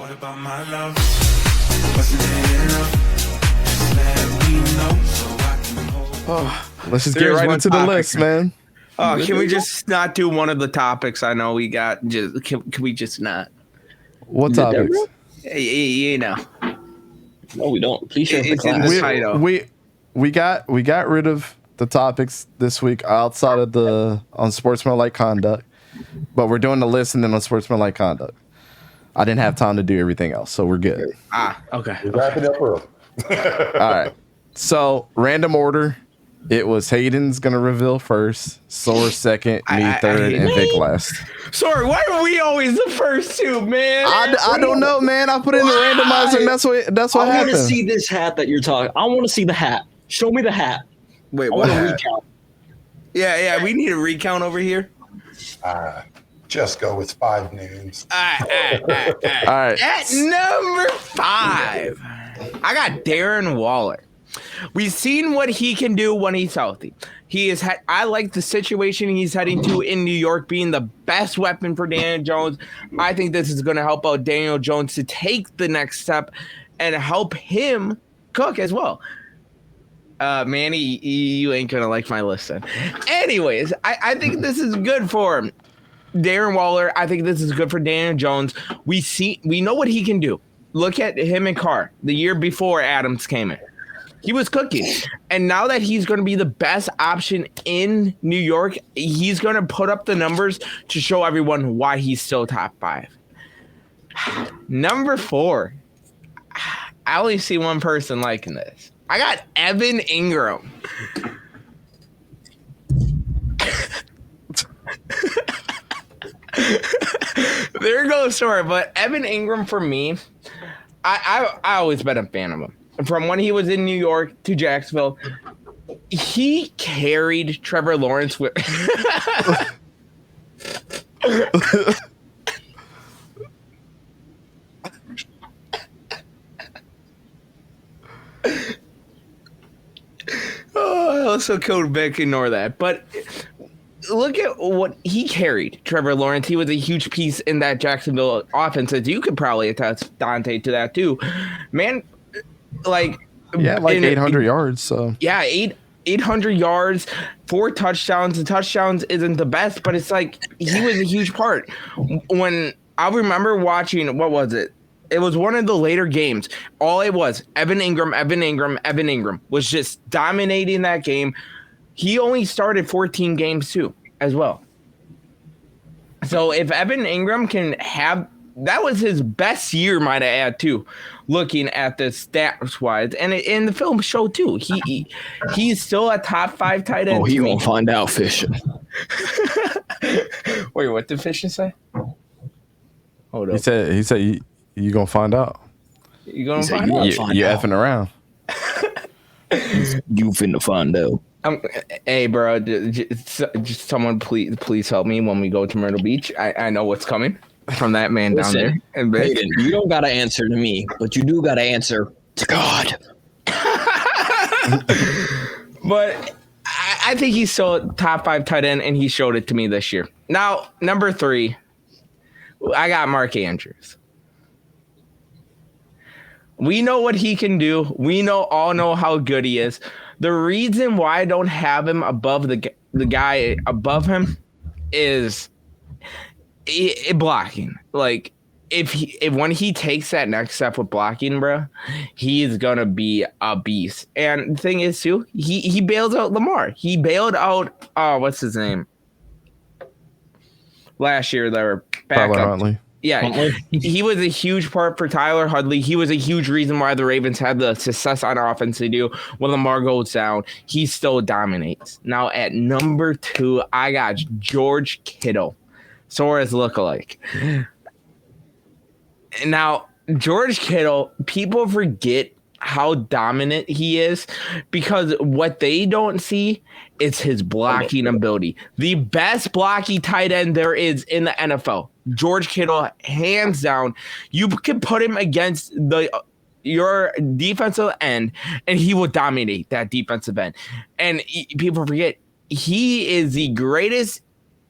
What about my love? Wasn't it enough? Just let me know so I can hold. Let's just get There's right one into the topic. list, man. Oh, can we just not do one of the topics? I know we got. Just can we just not? What Is it there, topics? bro? You know, No, we don't. Please share the It's in class. the title. We got rid of the topics this week outside of the on sportsmanlike conduct, but we're doing the list and then on sportsmanlike conduct. I didn't have time to do everything else, so we're good. Okay. Wrap it up early. All right. So random order. It was Hayden's gonna reveal first, Soar second, me third, and Vic last. Sorry, why are we always the first two, man? I don't know, man. I put in the randomizer, and that's what I want to happened. see this hat that you're talking. I want to see the hat. Show me the hat. Wait, I what? want to recount. Yeah, we need a recount over here. Just go with 5 names. All right. All right. At number 5, I got Darren Waller. We've seen what he can do when he's healthy. I like the situation he's heading to in New York being the best weapon for Daniel Jones. I think this is going to help out Daniel Jones to take the next step and help him cook as well. Manny, you ain't going to like my list then. Anyways, I think this is good for him. Darren Waller, I think this is good for Daniel Jones. We know what he can do. Look at him and Carr the year before Adams came in. He was cooking. And now that he's going to be the best option in New York, he's going to put up the numbers to show everyone why he's still top 5. Number 4. I only see one person liking this. I got Evan Ingram. There goes story, but Evan Ingram for me, I always been a fan of him. From when he was in New York to Jacksonville, he carried Trevor Lawrence with. Oh, so Code Vic, ignore that. But look at what he carried, Trevor Lawrence. He was a huge piece in that Jacksonville offense. As you could probably attest, Dante, to that too. Man, like 800 yards. So yeah, 800 yards, 4 touchdowns. The touchdowns isn't the best, but it's like he was a huge part. When I remember watching, what was it? It was one of the later games. All it was, Evan Ingram was just dominating that game. He only started 14 games too, as well. So if Evan Ingram can have, that was his best year, might I add too, looking at the stats wise, and in the film show too. He's still a top 5 tight end. Oh, he gonna find out fishing. Wait, what did Fisher say? Hold up. he said you gonna find out. You gonna He said find you out? gonna find You out. effing around. You finna find out. Hey, bro, just someone please help me when we go to Myrtle Beach. I know what's coming from that man down there. Listen, And Hayden, you don't gotta answer to me, but you do gotta answer to God. But I think he's still a top 5 tight end, and he showed it to me this year. Now, number 3, I got Mark Andrews. We know what he can do. We all know how good he is. The reason why I don't have him above the guy above him is blocking. Like, if when he takes that next step with blocking, bro, he's gonna be a beast. And the thing is too, he bailed out Lamar. He bailed out what's his name? Last year they were back Tyler up. Huntley. Yeah, he was a huge part for Tyler Huntley. He was a huge reason why the Ravens had the success on offense they do. When Lamar goes down, he still dominates. Now at number 2, I got George Kittle, Sora's lookalike. Now, George Kittle, people forget how dominant he is because what they don't see is his blocking ability. The best blocking tight end there is in the NFL. George Kittle, hands down. You can put him against your defensive end, and he will dominate that defensive end. And people forget, he is the greatest,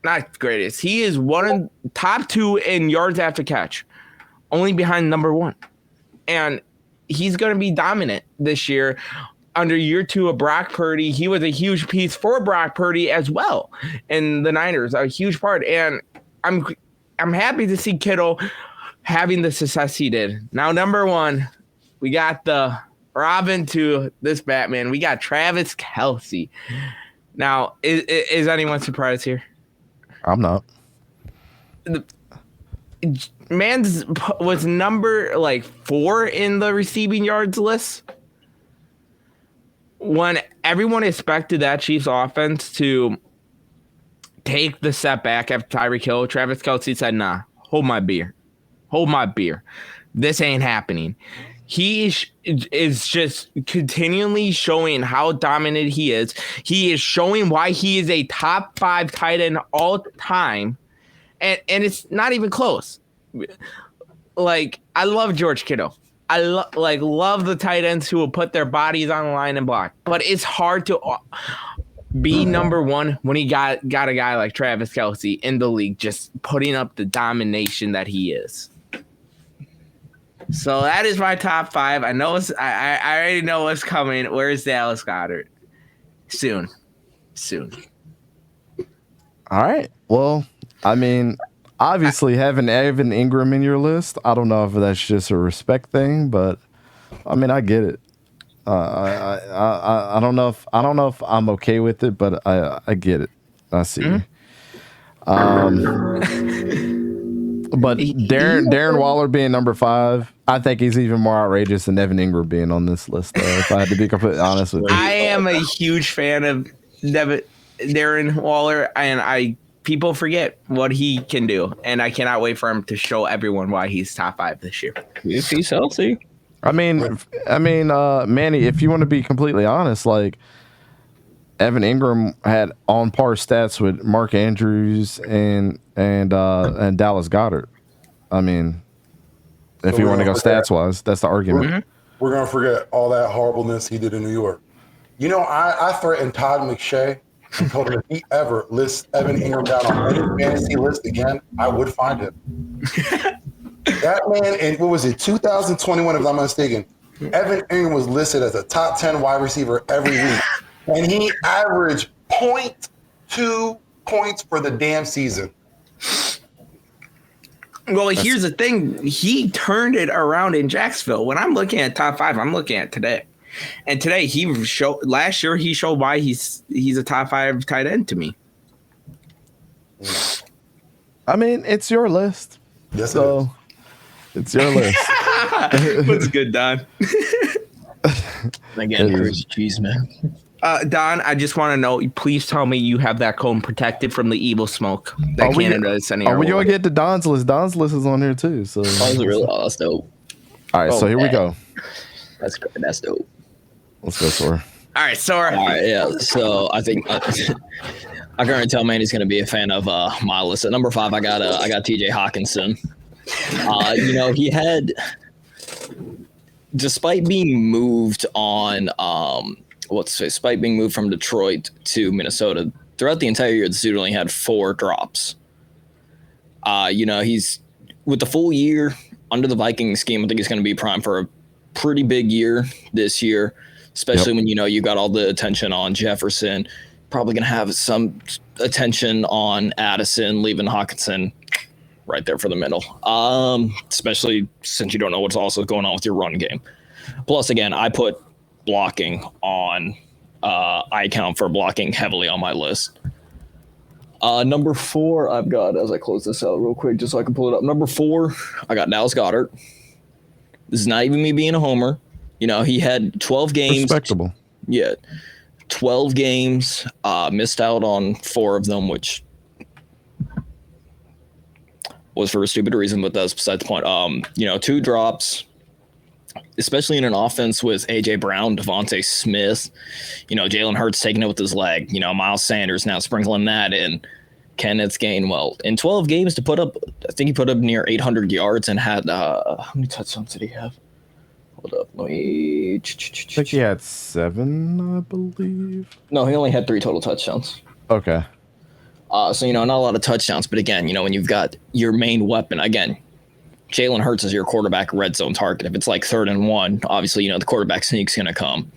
not greatest, he is one of top 2 in yards after catch. only behind number 1. And he's going to be dominant this year. Under year 2 of Brock Purdy, he was a huge piece for Brock Purdy as well. And the Niners, a huge part. And I'm happy to see Kittle having the success he did. Now, number 1, we got the Robin to this Batman. We got Travis Kelce. Now, is anyone surprised here? I'm not. Man's was number 4 in the receiving yards list. When everyone expected that Chiefs offense to take the step back after Tyreek Hill, Travis Kelce said, nah, hold my beer. This ain't happening. He is just continually showing how dominant he is. He is showing why he is a top 5 tight end all time. And it's not even close. I love George Kittle. I love the tight ends who will put their bodies on the line and block. But it's hard to be number 1 when he got a guy like Travis Kelce in the league just putting up the domination that he is. So that is my top 5. I know I already know what's coming. Where's Dallas Goedert? Soon. All right. Well, I mean, obviously having Evan Ingram in your list, I don't know if that's just a respect thing, but I mean, I get it. I don't know if I'm okay with it, but I get it. I see. But Darren Waller being number 5, I think he's even more outrageous than Evan Ingram being on this list. If I had to be completely honest with you, I am a huge fan of Darren Waller, and people forget what he can do, and I cannot wait for him to show everyone why he's top 5 this year. If he's healthy. I mean, Manny, if you want to be completely honest, Evan Ingram had on par stats with Mark Andrews and Dallas Goedert. I mean, if you want to go stats wise, that's the argument. We're going to forget all that horribleness he did in New York. You know, I threatened Todd McShay and told him if he ever lists Evan Ingram down on any fantasy list again, I would find him. That man, in what was it, 2021, if I'm not mistaken, Evan Ingram was listed as a top 10 wide receiver every week. And he averaged 0.2 points for the damn season. Well, here's the thing. He turned it around in Jacksonville. When I'm looking at top 5, I'm looking at today. And today last year he showed why he's a top 5 tight end to me. I mean, it's your list. Yes, so it's your list. What's good, Don? Again, crazy cheese, man. Don, I just want to know, please tell me you have that cone protected from the evil smoke that Canada is sending. Are we going to get to Don's list? Don's list is on here too. So That's dope. All right, so here we go. That's dope. Let's go, Sora. All right, Sora. All right, yeah. So I think I can already tell Manny's going to be a fan of my list. At number 5, I got T.J. Hawkinson. He had, despite being moved from Detroit to Minnesota, throughout the entire year, this dude only had 4 drops. He's with the full year under the Vikings scheme. I think he's going to be primed for a pretty big year this year, especially when you got all the attention on Jefferson. Probably going to have some attention on Addison, leaving Hawkinson right there for the middle. Especially since you don't know what's also going on with your run game. Plus, again, I put blocking on I account for blocking heavily on my list. Number 4, I've got, as I close this out real quick just so I can pull it up. Number 4, I got Dallas Goedert. This is not even me being a homer. He had 12 games. Respectable. Yeah. 12 games, missed out on 4 of them, which was for a stupid reason, but that's beside the point. 2 drops, especially in an offense with A.J. Brown, Devontae Smith, Jalen Hurts taking it with his leg, Miles Sanders now sprinkling that in, Kenneth Gainwell. In 12 games to put up, I think he put up near 800 yards and had, how many touchdowns did he have? Hold up, let me... I think he had 7, I believe. No, he only had 3 total touchdowns. Okay. So, not a lot of touchdowns, but again, when you've got your main weapon, again, Jalen Hurts is your quarterback red zone target. If it's like 3rd and 1, obviously, the quarterback sneak's going to come.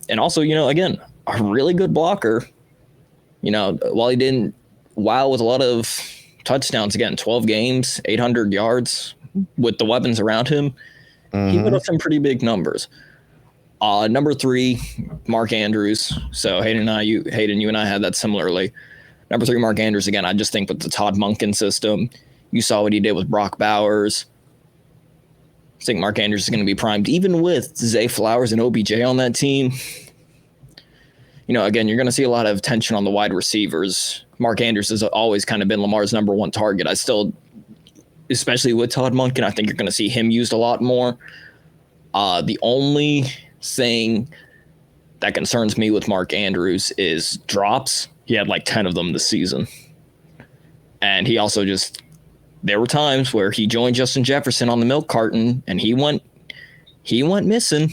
And also, again, a really good blocker. While he didn't wow with a lot of touchdowns, again, 12 games, 800 yards with the weapons around him, he put up some pretty big numbers. Number 3, Mark Andrews. So Hayden, you and I had that similarly. Number 3, Mark Andrews. Again, I just think with the Todd Monken system, you saw what he did with Brock Bowers. I think Mark Andrews is going to be primed, even with Zay Flowers and OBJ on that team. Again, you're going to see a lot of tension on the wide receivers. Mark Andrews has always kind of been Lamar's number 1 target. I still, especially with Todd Monken, I think you're going to see him used a lot more. The only thing that concerns me with Mark Andrews is drops. He had like 10 of them this season. And he also there were times where he joined Justin Jefferson on the milk carton and he went missing.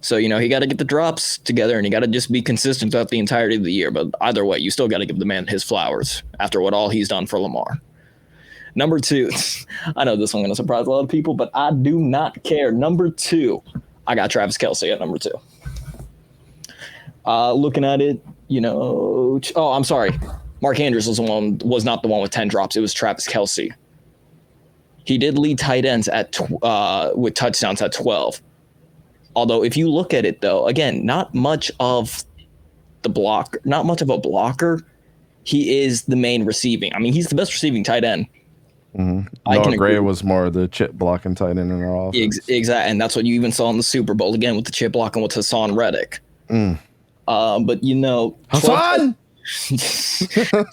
So, he got to get the drops together and he got to just be consistent throughout the entirety of the year. But either way, you still got to give the man his flowers after what all he's done for Lamar. Number 2, I know this one's going to surprise a lot of people, but I do not care. Number 2, I got Travis Kelce at number 2. Looking at it, I'm sorry. Mark Andrews was not the one with 10 drops. It was Travis Kelce. He did lead tight ends with touchdowns at 12. Although if you look at it though, again, not much of a blocker. He is the main receiving. I mean, he's the best receiving tight end. Mm-hmm. Noah Gray was more the chip blocking tight end in our offense. Exactly, and that's what you even saw in the Super Bowl again with the chip blocking with Hassan Reddick. But Hassan.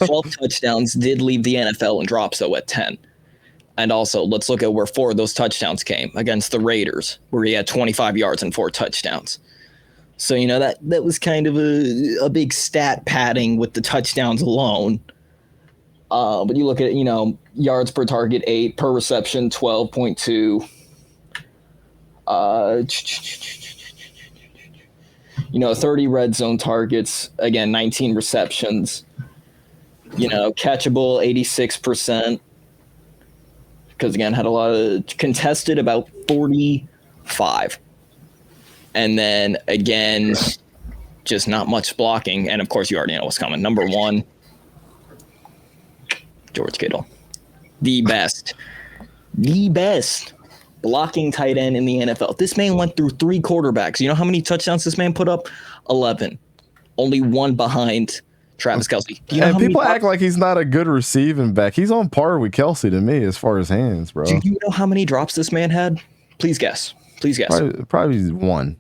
12 touchdowns did leave the NFL in drops though at 10. And also, let's look at where 4 of those touchdowns came against the Raiders, where he had 25 yards and 4 touchdowns. So, that was kind of a big stat padding with the touchdowns alone. But you look at, yards per target, 8, per reception, 12.2. 30 red zone targets, again, 19 receptions. Catchable, 86%. Because, again, had a lot of contested, about 45. And then, again, just not much blocking. And, of course, you already know what's coming. Number 1, George Kittle. The best blocking tight end in the NFL. This man went through 3 quarterbacks. You know how many touchdowns this man put up? 11. Only 1 behind Travis Kelce. And people act like he's not a good receiving back. He's on par with Kelce to me as far as hands, bro. Do you know how many drops this man had? Please guess. Probably 1.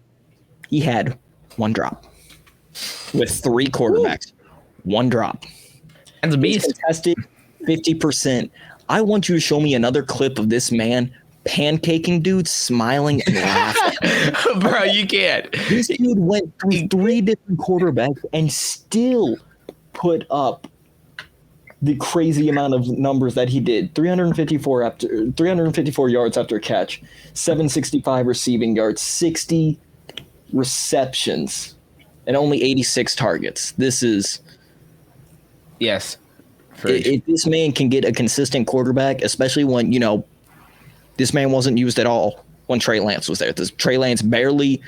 He had 1 drop with 3 quarterbacks. 1 drop. And the beast contested 50%. I want you to show me another clip of this man pancaking dudes, smiling and laughing. Bro, you can't. This dude went through 3 different quarterbacks and still put up the crazy amount of numbers that he did. 354 yards after catch, 765 receiving yards, 60 receptions, and only 86 targets. This is yes. If this man can get a consistent quarterback, especially when, this man wasn't used at all when Trey Lance was there. Trey Lance barely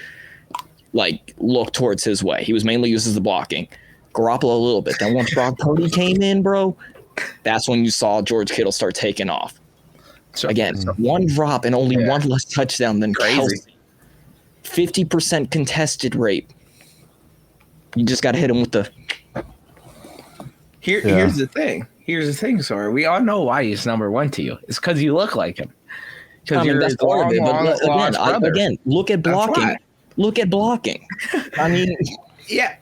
looked towards his way. He was mainly used as the blocking. Garoppolo a little bit. Then once Brock Purdy came in, bro, that's when you saw George Kittle start taking off. So again, 1 drop and only 1 less touchdown than crazy. Kelce. 50% contested rate. You just got to hit him with the. Here's the thing. Sorry. We all know why he's number 1 to you. It's because you look like him. I mean, that's part of it. But again, look at blocking. Look at blocking. I mean, yeah,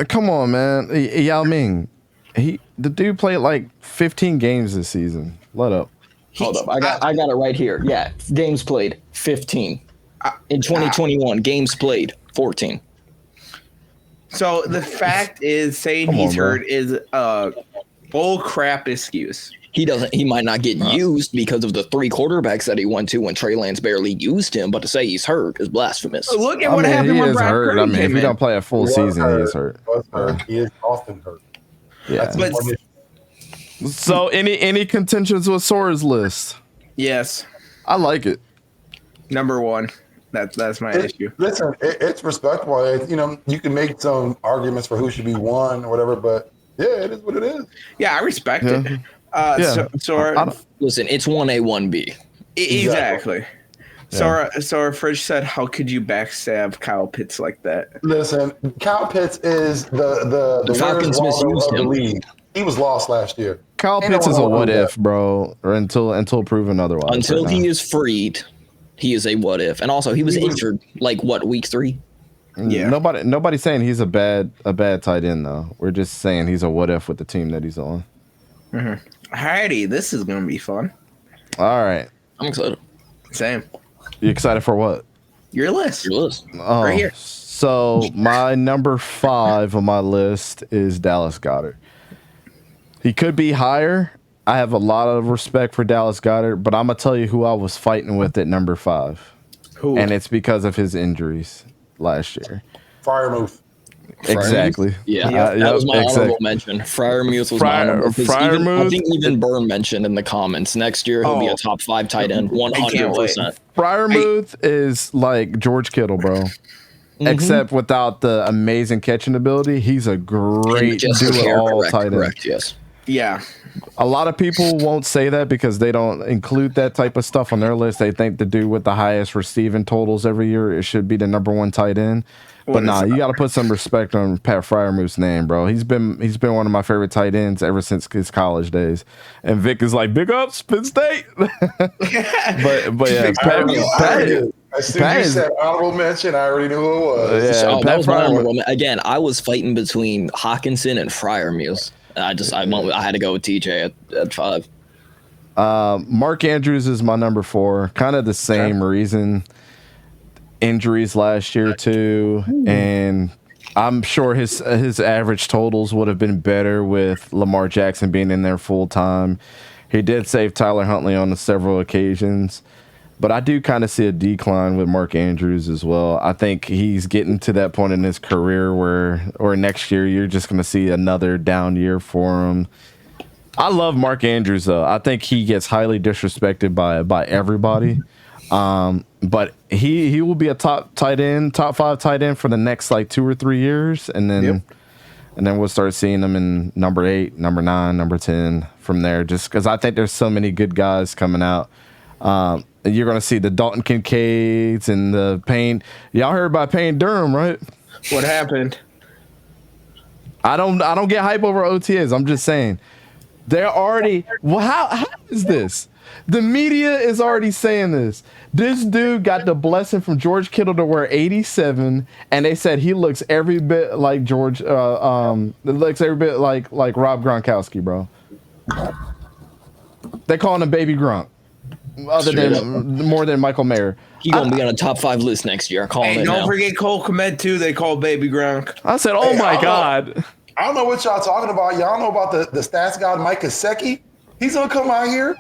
come on, man. Yao Ming, the dude played 15 games this season. Let up. Hold up, I got it right here. Yeah, games played 15 in 2021. Games played 14. So the fact is, saying he's hurt is a bull crap excuse. He might not get used because of the 3 quarterbacks that he went to when Trey Lance barely used him, but to say he's hurt is blasphemous. Look at what happened when Brock Purdy came if he don't play a full season, he is hurt. He is often hurt. Yeah. So any contentions with Sora's list? Yes, I like it. number one. That's my issue. Listen, it's respectable. You can make some arguments for who should be one or whatever, but yeah, it is what it is. Yeah, I respect it. Yeah. Sora, Listen, it's 1A, 1B. exactly. Sora Fridge said, "How could you backstab Kyle Pitts like that?" Listen, Kyle Pitts is the Falcons Where's Waldo misused of the him. league. He was lost last year. Kyle Ain't no Pitts is one a gonna what do if, that. bro, or until proven otherwise. Until right he now. is freed, he is a what if. And also, he was injured like what, week 3? Yeah. Nobody's saying he's a bad tight end though. We're just saying he's a what if with the team that he's on. Alrighty, this is gonna be fun. All right, I'm excited. Same. you excited for what? Your list. Your list. Oh, Right here. So my number 5 on my list is Dallas Goedert. He could be higher. I have a lot of respect for Dallas Goedert, but I'm gonna tell you who I was fighting with at number 5, Who? and it's because of his injuries last year. Fryermuth. Exactly. Yeah, Yep. that was my exactly. honorable mention. Freiermuth was Fryer- my honorable. 'Cause Freiermuth- I think even Burn mentioned in the comments next year he'll be Oh. a top 5 tight end, I can't wait. 100%. Fryermuth is like George Kittle, bro. Mm-hmm. Except without the amazing catching ability, he's a great Just do it all correct, tight end. correct, yes. Yeah. A lot of people won't say that because they don't include that type of stuff on their list. They think the dude with the highest receiving totals every year, it should be the number 1 tight end. But What is nah, that? you got to put some respect on Pat Fryermuth's name, bro. He's been one of my favorite tight ends ever since his college days. And Vic is like, big ups, Penn State. but yeah, As soon Pat as you is- said honorable mention, I already knew who it was. Yeah, So, that Pat was my Freiermuth. honorable again, I was fighting between Hawkinson and Freiermuth. I had to go with TJ at 5. Mark Andrews is my number 4. Kind of the same reason. Injuries last year too, and I'm sure his average totals would have been better with Lamar Jackson being in there full time. He did save Tyler Huntley on several occasions, but I do kind of see a decline with Mark Andrews as well. I think he's getting to that point in his career or next year you're just going to see another down year for him. I love Mark Andrews though. I think he gets highly disrespected by everybody. But he will be a top 5 tight end for the next like 2 or 3 years, and then we'll start seeing them in number 8, number 9, number 10 from there. Just because I think there's so many good guys coming out. You're gonna see the Dalton Kincaids and the Payne. Y'all heard about Payne Durham, right? What happened? I don't get hype over OTAs. I'm just saying they're already. Well, how is this? The media is already saying this. This dude got the blessing from George Kittle to wear 87, and they said he looks every bit like George. Looks every bit like Rob Gronkowski, bro. They calling him Baby Gronk, more than Michael Mayer. He's going to be on a top 5 list next year. Calling Hey, it don't now. forget Cole Kmet too. They call Baby Gronk. I said, "Oh Hey, my I God." I don't know what y'all talking about. Y'all know about the stats god Mike Gesicki? He's gonna come out here.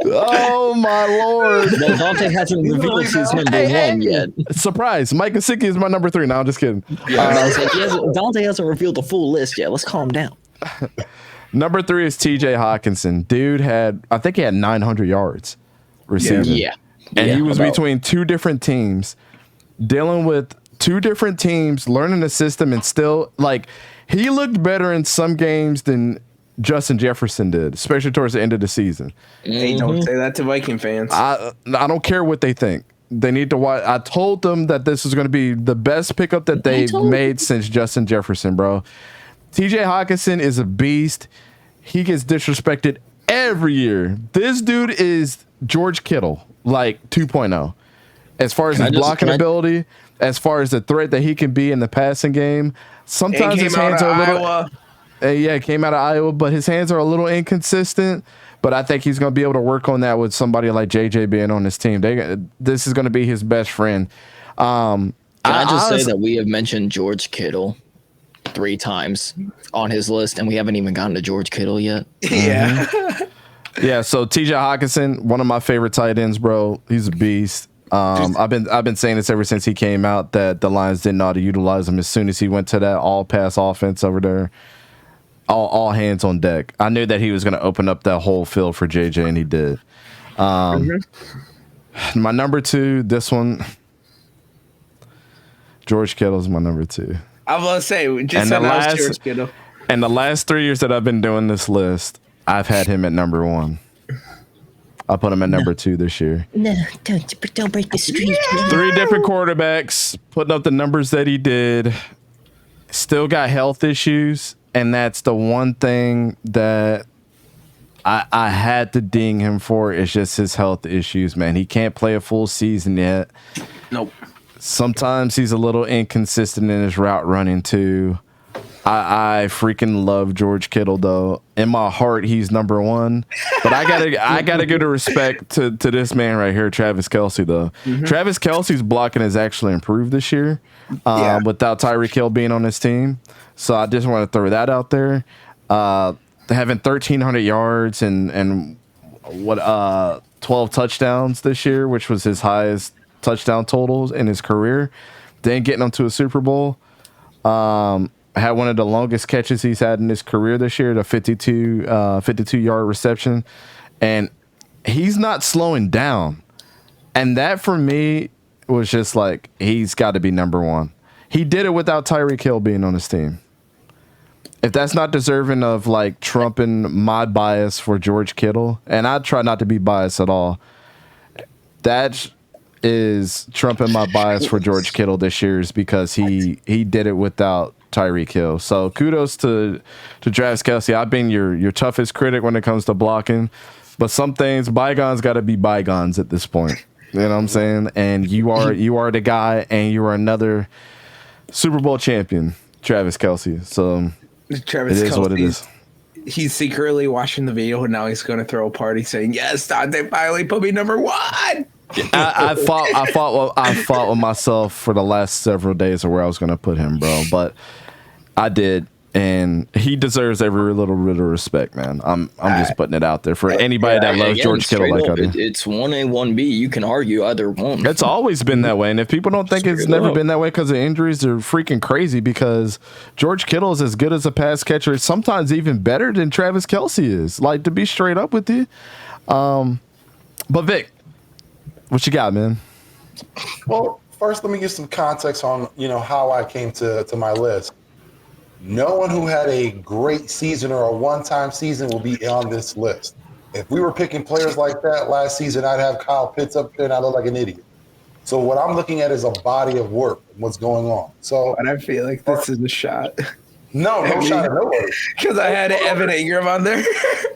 Oh my Lord! Well, Dante hasn't revealed his number 1 yet. Surprise! Mike Gesicki is my number 3. No, I'm just kidding. Dante hasn't revealed the full list yet. Let's calm down. Number 3 is T.J. Hawkinson. Dude I think he had 900 yards receiving. Yeah. And he was about- between 2 different teams, dealing with 2 different teams, learning the system, and still, like, he looked better in some games than Justin Jefferson did, especially towards the end of the season. Hey, don't say that to Viking fans. I don't care what they think. They need to watch. I told them that this is going to be the best pickup that they've made since Justin Jefferson, bro. TJ Hawkinson is a beast. He gets disrespected every year. This dude is George Kittle, like 2.0. As far as his blocking ability, as far as the threat that he can be in the passing game. Sometimes He his came out hands of are a little. Iowa. Yeah, came out of Iowa, but his hands are a little inconsistent. But I think he's going to be able to work on that with somebody like JJ being on his team. This is going to be his best friend. Can I just say that we have mentioned George Kittle 3 times on his list, and we haven't even gotten to George Kittle yet? Yeah. Yeah, so TJ Hawkinson, one of my favorite tight ends, bro. He's a beast. I've been saying this ever since he came out that the Lions didn't know how to utilize him as soon as he went to that all pass offense over there. all hands on deck. I knew that he was going to open up that whole field for JJ, and he did. My number 2, this one, George Kittle's my number 2. I was gonna say just And announced George Kittle. And the last 3 years that I've been doing this list, I've had him at number 1. I put him at number 2 this year. No, don't break the streak. 3 different quarterbacks putting up the numbers that he did. Still got health issues, and that's the one thing that I had to ding him for. It's just his health issues, man. He can't play a full season yet. Nope. Sometimes he's a little inconsistent in his route running too. I freaking love George Kittle though. In my heart, he's number 1. But I gotta give the respect to this man right here, Travis Kelce though. Travis Kelce's blocking has actually improved this year without Tyreek Hill being on his team. So I just want to throw that out there. Having 1,300 yards and 12 touchdowns this year, which was his highest touchdown totals in his career. Then getting him to a Super Bowl. Had one of the longest catches he's had in his career this year, the 52-yard reception. And he's not slowing down. And that, for me, was just like, he's got to be number 1. He did it without Tyreek Hill being on his team. If that's not deserving of, like, trumping my bias for George Kittle, and I try not to be biased at all, that is trumping my bias for George Kittle this year is because he did it without Tyreek Hill. So kudos to Travis Kelce. I've been your toughest critic when it comes to blocking, but some things, bygones got to be bygones at this point. You know what I'm saying? And you are the guy, and you are another Super Bowl champion, Travis Kelce. So Travis it is what it is. He's secretly watching the video, and now he's going to throw a party saying, "Yes, Dante finally put me number 1." I fought with myself for the last several days of where I was going to put him, bro. But I did, and he deserves every little bit of respect, man. I'm just putting it out there for anybody that loves George Kittle like I do. It's 1A, 1B. You can argue either one. It's always been that way, and if people don't think it's never been that way because of injuries, they're freaking crazy. Because George Kittle is as good as a pass catcher, sometimes even better than Travis Kelce is. Like, to be straight up with you. But Vic, what you got, man? Well, first, let me give some context on, how I came to my list. No one who had a great season or a one-time season will be on this list. If we were picking players like that last season, I'd have Kyle Pitts up there and I look like an idiot. So what I'm looking at is a body of work and what's going on. So, And I feel like this is a shot. No shot at nobody. Because I had Evan Ingram on there.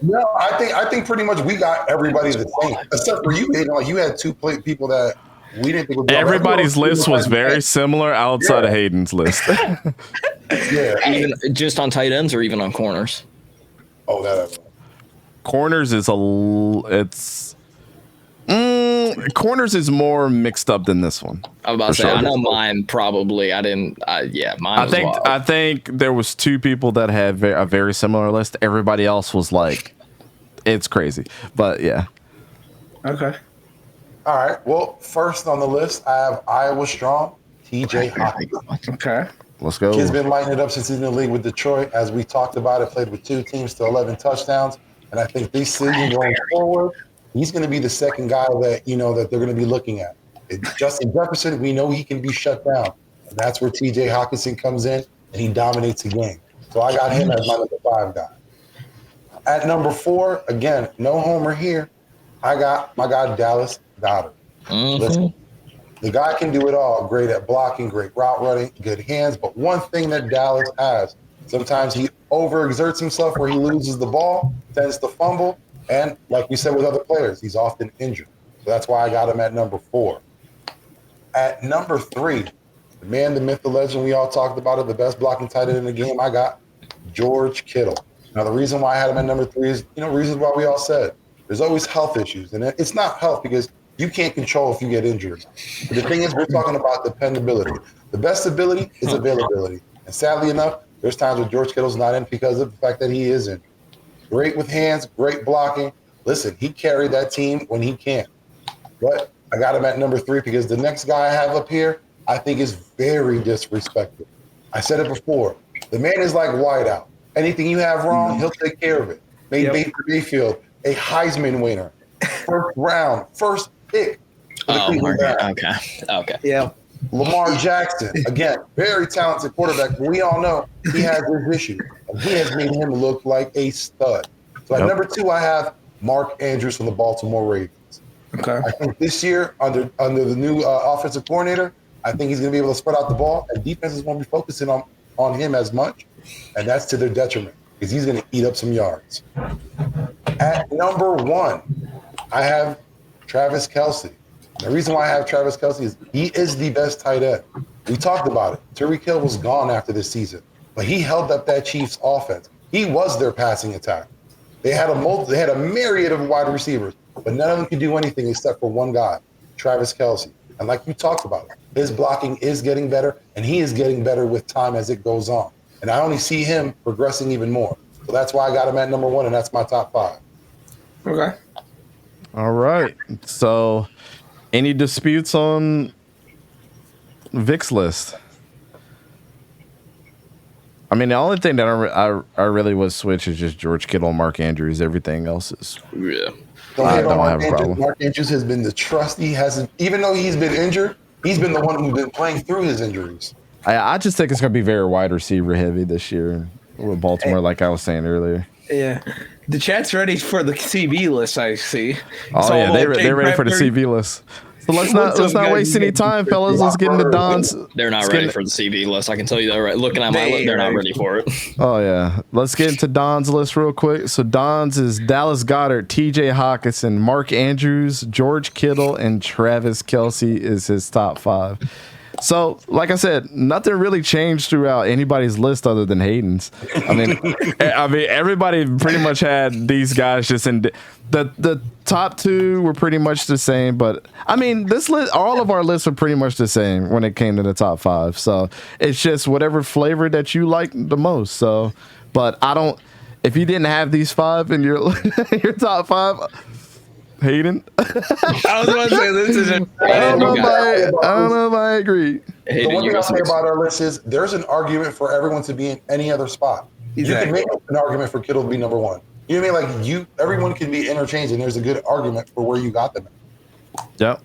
No, I think pretty much we got everybody the same, except for you, Hayden. Like, you had 2 people that we didn't think would be. Everybody's list was very similar outside of Hayden's list. Yeah. Even just on tight ends or even on corners? Oh, that. Corners is corners is more mixed up than this one. I was about to say, sure. I know mine probably. Mine was wild. I think there was 2 people that had a very similar list. Everybody else was like, it's crazy. But yeah. Okay. All right. Well, first on the list, I have Iowa Strong, TJ Hockenson. Okay. Let's go. Kid's been lighting it up since he's in the league with Detroit. As we talked about it, played with 2 teams to 11 touchdowns. And I think this season going forward, he's going to be the second guy that, that they're going to be looking at. Justin Jefferson, we know he can be shut down. And that's where TJ Hockenson comes in, and he dominates the game. So I got him as my number 5 guy. At number 4, again, no homer here. I got my guy Dallas Goedert. Mm-hmm. Listen, the guy can do it all. Great at blocking, great route running, good hands. But one thing that Dallas has, sometimes he overexerts himself where he loses the ball, tends to fumble, and like we said with other players, he's often injured. So that's why I got him at number 4. At number 3, the man, the myth, the legend, we all talked about it, the best blocking tight end in the game, I got George Kittle. Now, the reason why I had him at number 3 is, reasons why we all said. There's always health issues, and it's not health because you can't control if you get injured. But the thing is, we're talking about dependability. The best ability is availability. And sadly enough, there's times where George Kittle's not in because of the fact that he is injured. Great with hands, great blocking. Listen, he carried that team when he can. But I got him at number 3 because the next guy I have up here, I think is very disrespected. I said it before. The man is like Whiteout. Anything you have wrong, he'll take care of it. Made Baker Mayfield a Heisman winner, first round, first pick. For the Oh, Cleveland Browns. okay. Yeah. Lamar Jackson, again, very talented quarterback. But we all know he has his issues. And he has made him look like a stud. So at number 2, I have Mark Andrews from the Baltimore Ravens. Okay. I think this year, under the new offensive coordinator, I think he's going to be able to spread out the ball, and defenses won't be focusing on him as much, and that's to their detriment because he's going to eat up some yards. At number 1, I have Travis Kelce. The reason why I have Travis Kelce is he is the best tight end. We talked about it. Tyreek Hill was gone after this season, but he held up that Chiefs offense. He was their passing attack. They had a myriad of wide receivers, but none of them could do anything except for one guy, Travis Kelce. And like you talked about, his blocking is getting better, and he is getting better with time as it goes on. And I only see him progressing even more. So that's why I got him at number 1, and that's my top 5. Okay. All right. So, any disputes on Vic's list? I mean, the only thing that I really would switch is just George Kittle and Mark Andrews. Everything else is. Yeah. I don't have a problem. Mark Andrews has been the trust. He hasn't, even though he's been injured, he's been the one who's been playing through his injuries. I just think it's going to be very wide receiver heavy this year with Baltimore, like I was saying earlier. Yeah. The chat's ready for the CB list, I see. Oh, yeah, they're ready for the CB list. So let's not waste any time, fellas. Let's get into Don's. They're not ready for the CV list. I can tell you that right. Looking at my list, they're not ready for it. Oh, yeah. Let's get into Don's list real quick. So Don's is Dallas Goedert, TJ Hawkinson, Mark Andrews, George Kittle, and Travis Kelce is his top 5. So, like I said, nothing really changed throughout anybody's list other than Hayden's. I mean, everybody pretty much had these guys just in the top 2 were pretty much the same. But I mean, this list, all of our lists are pretty much the same when it came to the top 5. So it's just whatever flavor that you like the most. So, but if you didn't have these 5 in your your top 5. Hayden, I was about to say this is. I don't know if I agree. Hayden, The one you thing I'll got say about our list is there's an argument for everyone to be in any other spot. Exactly. You can make an argument for Kittle to be number 1. You know what I mean? Like everyone can be interchanged, and there's a good argument for where you got them. Yep.